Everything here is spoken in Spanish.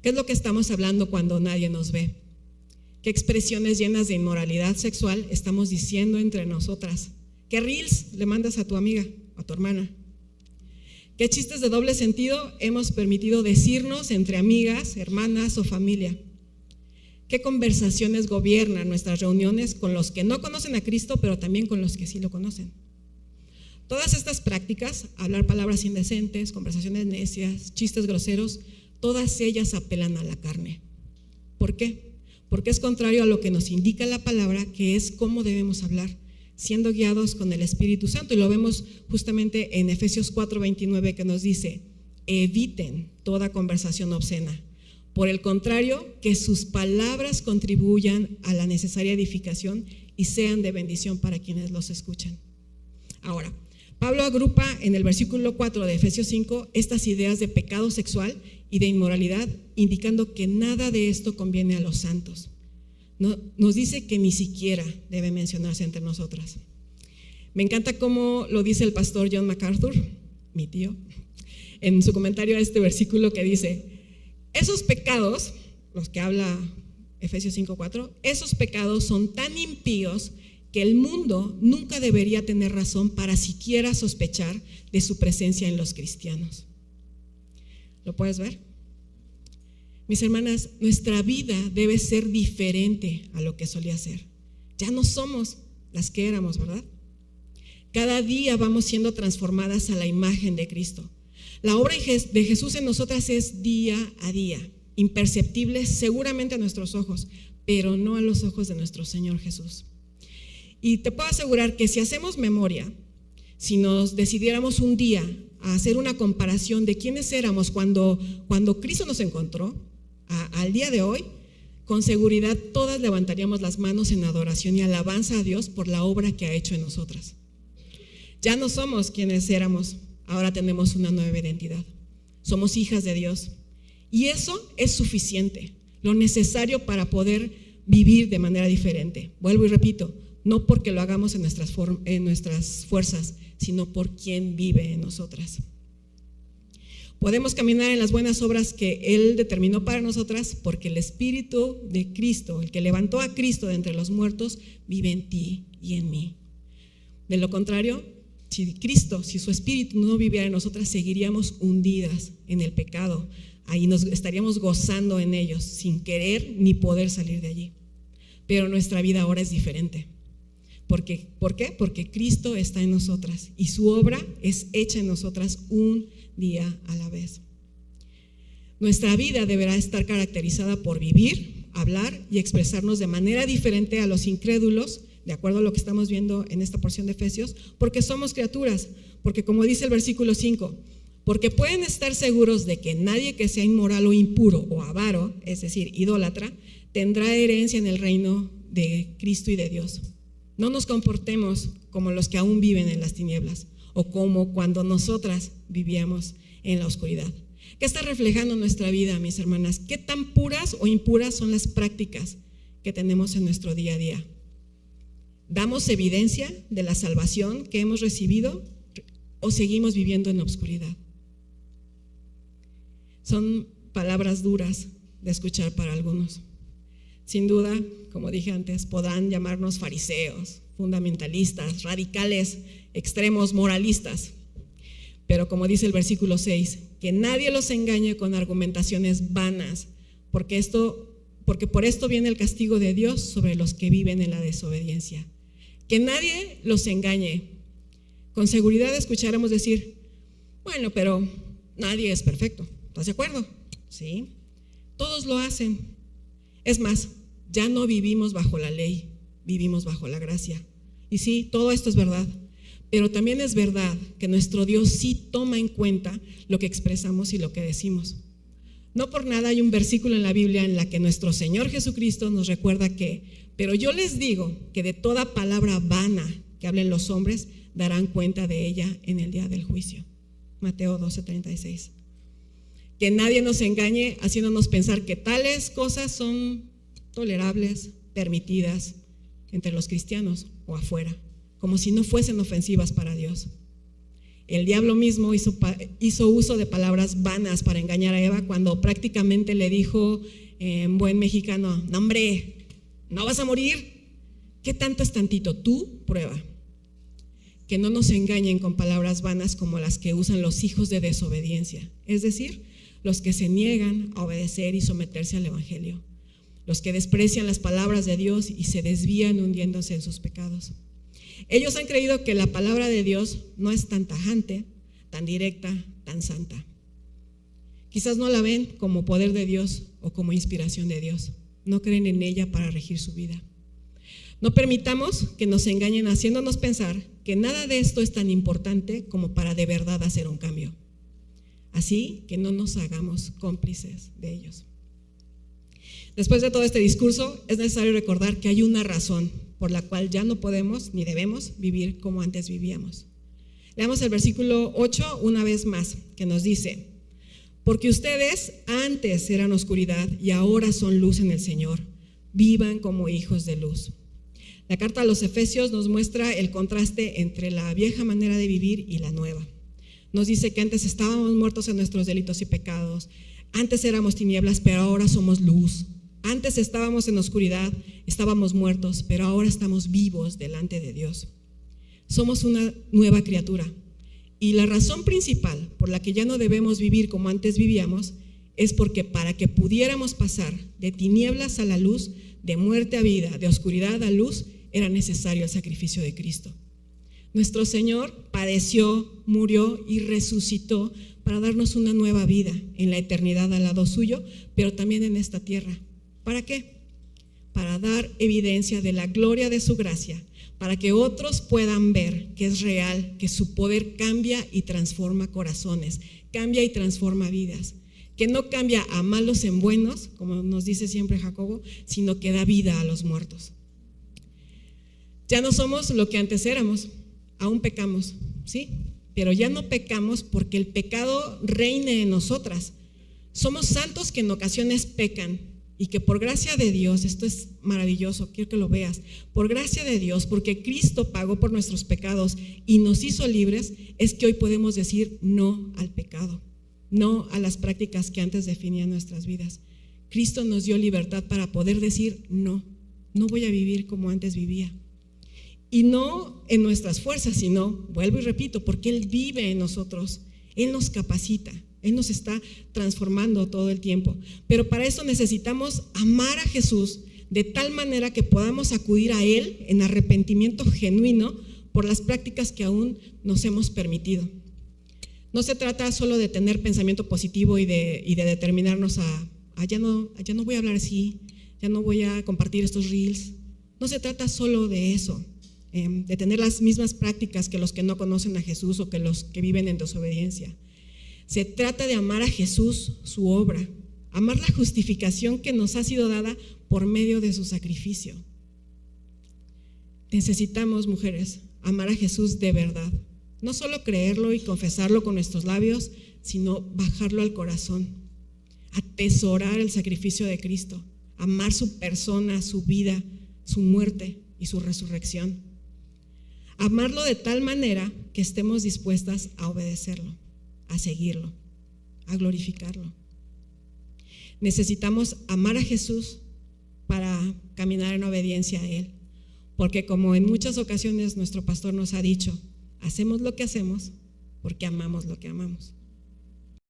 ¿Qué es lo que estamos hablando cuando nadie nos ve? ¿Qué expresiones llenas de inmoralidad sexual estamos diciendo entre nosotras? ¿Qué reels le mandas a tu amiga o a tu hermana? ¿Qué chistes de doble sentido hemos permitido decirnos entre amigas, hermanas o familia? ¿Qué conversaciones gobiernan nuestras reuniones con los que no conocen a Cristo, pero también con los que sí lo conocen? Todas estas prácticas, hablar palabras indecentes, conversaciones necias, chistes groseros, todas ellas apelan a la carne. ¿Por qué? Porque es contrario a lo que nos indica la palabra, que es cómo debemos hablar, siendo guiados con el Espíritu Santo. Y lo vemos justamente en Efesios 4:29, que nos dice: eviten toda conversación obscena. Por el contrario, que sus palabras contribuyan a la necesaria edificación y sean de bendición para quienes los escuchan. Ahora, Pablo agrupa en el versículo 4 de Efesios 5 estas ideas de pecado sexual y de inmoralidad, indicando que nada de esto conviene a los santos. Nos dice que ni siquiera debe mencionarse entre nosotras. Me encanta cómo lo dice el pastor John MacArthur, mi tío, en su comentario a este versículo, que dice: esos pecados, los que habla Efesios 5:4, esos pecados son tan impíos que el mundo nunca debería tener razón para siquiera sospechar de su presencia en los cristianos. ¿Lo puedes ver? Mis hermanas, nuestra vida debe ser diferente a lo que solía ser. Ya no somos las que éramos, ¿verdad? Cada día vamos siendo transformadas a la imagen de Cristo. La obra de Jesús en nosotras es día a día, imperceptible seguramente a nuestros ojos, pero no a los ojos de nuestro Señor Jesús. Y te puedo asegurar que si hacemos memoria, si nos decidiéramos un día a hacer una comparación de quiénes éramos cuando Cristo nos encontró, al día de hoy, con seguridad todas levantaríamos las manos en adoración y alabanza a Dios por la obra que ha hecho en nosotras. Ya no somos quienes éramos, ahora tenemos una nueva identidad. Somos hijas de Dios y eso es suficiente, lo necesario para poder vivir de manera diferente. Vuelvo y repito, no porque lo hagamos en nuestras fuerzas, sino por quien vive en nosotras. Podemos caminar en las buenas obras que Él determinó para nosotras porque el Espíritu de Cristo, el que levantó a Cristo de entre los muertos, vive en ti y en mí. De lo contrario, si su Espíritu no viviera en nosotras, seguiríamos hundidas en el pecado. Ahí nos estaríamos gozando en ellos sin querer ni poder salir de allí. Pero nuestra vida ahora es diferente. ¿Por qué? Porque Cristo está en nosotras y su obra es hecha en nosotras un día a la vez. Nuestra vida deberá estar caracterizada por vivir, hablar y expresarnos de manera diferente a los incrédulos, de acuerdo a lo que estamos viendo en esta porción de Efesios, porque somos criaturas, porque como dice el versículo 5, porque pueden estar seguros de que nadie que sea inmoral o impuro o avaro, es decir, idólatra, tendrá herencia en el reino de Cristo y de Dios. No nos comportemos como los que aún viven en las tinieblas o como cuando nosotras vivíamos en la oscuridad. ¿Qué está reflejando nuestra vida, mis hermanas? ¿Qué tan puras o impuras son las prácticas que tenemos en nuestro día a día? ¿Damos evidencia de la salvación que hemos recibido o seguimos viviendo en la oscuridad? Son palabras duras de escuchar para algunos. Sin duda, como dije antes, podrán llamarnos fariseos, fundamentalistas, radicales, extremos, moralistas. Pero como dice el versículo 6, que nadie los engañe con argumentaciones vanas, porque por esto viene el castigo de Dios sobre los que viven en la desobediencia. Que nadie los engañe. Con seguridad escucharemos decir, bueno, pero nadie es perfecto. ¿Estás de acuerdo? Sí. Todos lo hacen. Es más, ya no vivimos bajo la ley, vivimos bajo la gracia. Y sí, todo esto es verdad, pero también es verdad que nuestro Dios sí toma en cuenta lo que expresamos y lo que decimos. No por nada hay un versículo en la Biblia en la que nuestro Señor Jesucristo nos recuerda que, pero yo les digo que de toda palabra vana que hablen los hombres, darán cuenta de ella en el día del juicio. Mateo 12:36. Que nadie nos engañe haciéndonos pensar que tales cosas son tolerables, permitidas entre los cristianos o afuera, como si no fuesen ofensivas para Dios. El diablo mismo hizo uso de palabras vanas para engañar a Eva cuando prácticamente le dijo en buen mexicano: no hombre, no vas a morir. ¿Qué tanto es tantito? Tú prueba. Que no nos engañen con palabras vanas como las que usan los hijos de desobediencia, es decir, los que se niegan a obedecer y someterse al evangelio, los que desprecian las palabras de Dios y se desvían hundiéndose en sus pecados. Ellos han creído que la palabra de Dios no es tan tajante, tan directa, tan santa. Quizás no la ven como poder de Dios o como inspiración de Dios. No creen en ella para regir su vida. No permitamos que nos engañen haciéndonos pensar que nada de esto es tan importante como para de verdad hacer un cambio. Así que no nos hagamos cómplices de ellos. Después de todo este discurso, es necesario recordar que hay una razón por la cual ya no podemos ni debemos vivir como antes vivíamos. Leamos el versículo 8 una vez más, que nos dice: porque ustedes antes eran oscuridad y ahora son luz en el Señor. Vivan como hijos de luz. La carta a los Efesios nos muestra el contraste entre la vieja manera de vivir y la nueva. Nos dice que antes estábamos muertos en nuestros delitos y pecados, antes éramos tinieblas, pero ahora somos luz. Antes estábamos en oscuridad, estábamos muertos, pero ahora estamos vivos delante de Dios. Somos una nueva criatura. Y la razón principal por la que ya no debemos vivir como antes vivíamos es porque para que pudiéramos pasar de tinieblas a la luz, de muerte a vida, de oscuridad a luz, era necesario el sacrificio de Cristo. Nuestro Señor padeció, murió y resucitó para darnos una nueva vida en la eternidad al lado suyo, pero también en esta tierra. ¿Para qué? Para dar evidencia de la gloria de su gracia, para que otros puedan ver que es real, que su poder cambia y transforma corazones, cambia y transforma vidas, que no cambia a malos en buenos, como nos dice siempre Jacobo, sino que da vida a los muertos. Ya no somos lo que antes éramos, aún pecamos, ¿sí? Pero ya no pecamos porque el pecado reine en nosotras. Somos santos que en ocasiones pecan y que por gracia de Dios, esto es maravilloso, quiero que lo veas, por gracia de Dios, porque Cristo pagó por nuestros pecados y nos hizo libres, es que hoy podemos decir no al pecado, no a las prácticas que antes definían nuestras vidas. Cristo nos dio libertad para poder decir no voy a vivir como antes vivía. Y no en nuestras fuerzas, sino, vuelvo y repito, porque Él vive en nosotros, Él nos capacita, Él nos está transformando todo el tiempo. Pero para eso necesitamos amar a Jesús de tal manera que podamos acudir a Él en arrepentimiento genuino por las prácticas que aún nos hemos permitido. No se trata solo de tener pensamiento positivo y de determinarnos ya no voy a hablar así, ya no voy a compartir estos reels. No se trata solo de eso, de tener las mismas prácticas que los que no conocen a Jesús o que los que viven en desobediencia. Se trata de amar a Jesús, su obra, amar la justificación que nos ha sido dada por medio de su sacrificio. Necesitamos, mujeres, amar a Jesús de verdad. No solo creerlo y confesarlo con nuestros labios, sino bajarlo al corazón, atesorar el sacrificio de Cristo, amar su persona, su vida, su muerte y su resurrección. Amarlo de tal manera que estemos dispuestas a obedecerlo, a seguirlo, a glorificarlo. Necesitamos amar a Jesús para caminar en obediencia a Él, porque como en muchas ocasiones nuestro pastor nos ha dicho, hacemos lo que hacemos porque amamos lo que amamos.